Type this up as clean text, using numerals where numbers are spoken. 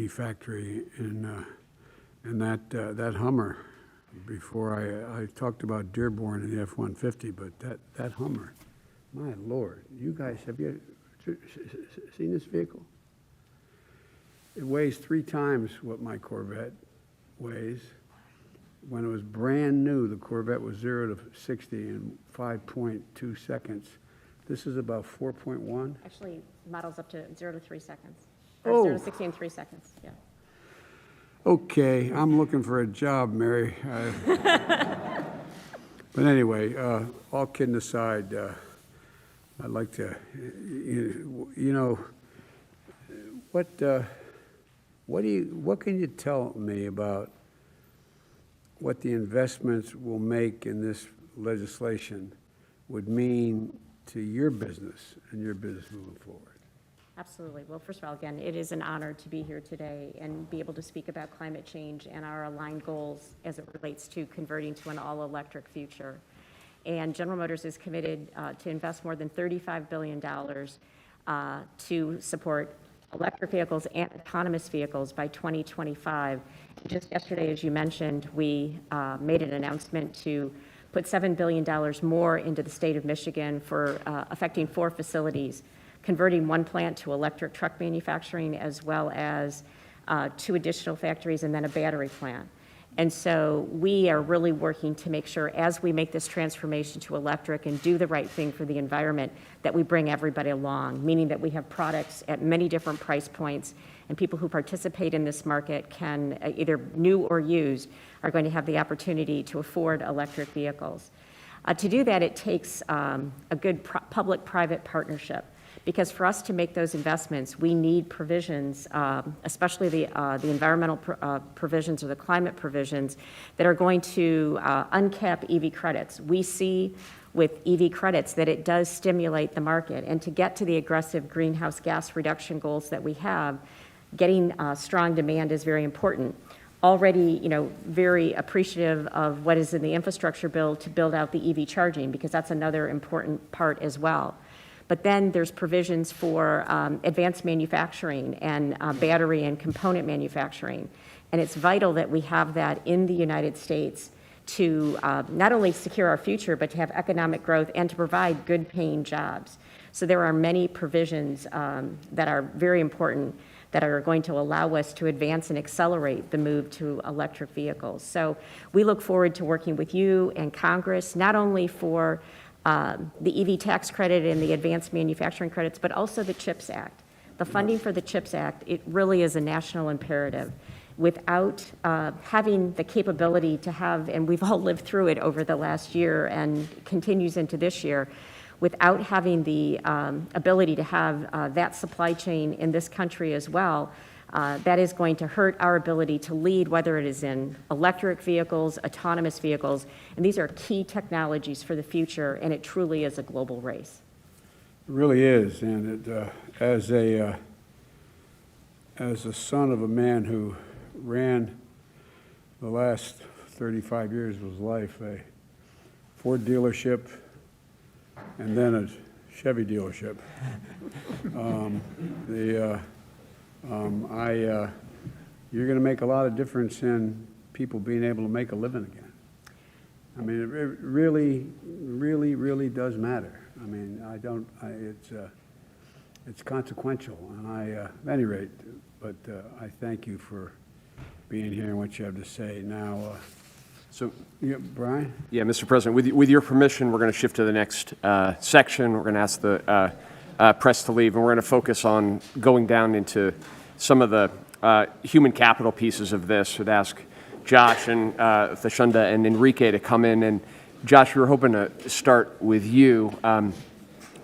factory in that Hummer. Before I talked about Dearborn and the F-150, but that Hummer, my Lord, you guys, have you seen this vehicle? It weighs 3 times what my Corvette weighs. When it was brand new, the Corvette was 0 to 60 in 5.2 seconds. This is about 4.1. Actually, models up to 0 to 3 seconds. Oh. 0 to 60 in 3 seconds, yeah. Okay, I'm looking for a job, Mary. But anyway, all kidding aside, I'd like to, what can you tell me about what the investments will make in this legislation would mean to your business and your business moving forward? Absolutely. Well, first of all, again, it is an honor to be here today and be able to speak about climate change and our aligned goals as it relates to converting to an all-electric future. And General Motors is committed to invest more than $35 billion to support electric vehicles and autonomous vehicles by 2025. Just yesterday, as you mentioned, we made an announcement to put $7 billion more into the state of Michigan for affecting 4 facilities, converting 1 plant to electric truck manufacturing, as well as 2 additional factories and then a battery plant. And so we are really working to make sure, as we make this transformation to electric and do the right thing for the environment, that we bring everybody along, meaning that we have products at many different price points, and people who participate in this market can, either new or used, are going to have the opportunity to afford electric vehicles. To do that, it takes a good public-private partnership. Because for us to make those investments, we need provisions, especially the environmental provisions or the climate provisions, that are going to uncap EV credits. We see with EV credits that it does stimulate the market. And to get to the aggressive greenhouse gas reduction goals that we have, getting strong demand is very important. Already, very appreciative of what is in the infrastructure bill to build out the EV charging, because that's another important part as well. But then there's provisions for advanced manufacturing and battery and component manufacturing. And it's vital that we have that in the United States to not only secure our future, but to have economic growth and to provide good paying jobs. So there are many provisions that are very important that are going to allow us to advance and accelerate the move to electric vehicles. So we look forward to working with you and Congress, not only for the EV tax credit and the advanced manufacturing credits, but also the CHIPS Act. The funding for the CHIPS Act, it really is a national imperative. Without having the capability to have, and we've all lived through it over the last year and continues into this year, without having the ability to have that supply chain in this country as well, that is going to hurt our ability to lead, whether it is in electric vehicles, autonomous vehicles, and these are key technologies for the future, and it truly is a global race. It really is, and it, as a son of a man who ran the last 35 years of his life a Ford dealership and then a Chevy dealership, you're going to make a lot of difference in people being able to make a living again. I mean, it really, really, really does matter. I mean, it's consequential, and at any rate, but I thank you for being here and what you have to say. Now, Brian? Yeah, Mr. President, with your permission, we're going to shift to the next section. We're going to ask the press to leave, and we're going to focus on going down into some of the human capital pieces of this. I'd ask Josh and Thashunda and Enrique to come in. And Josh, we were hoping to start with you.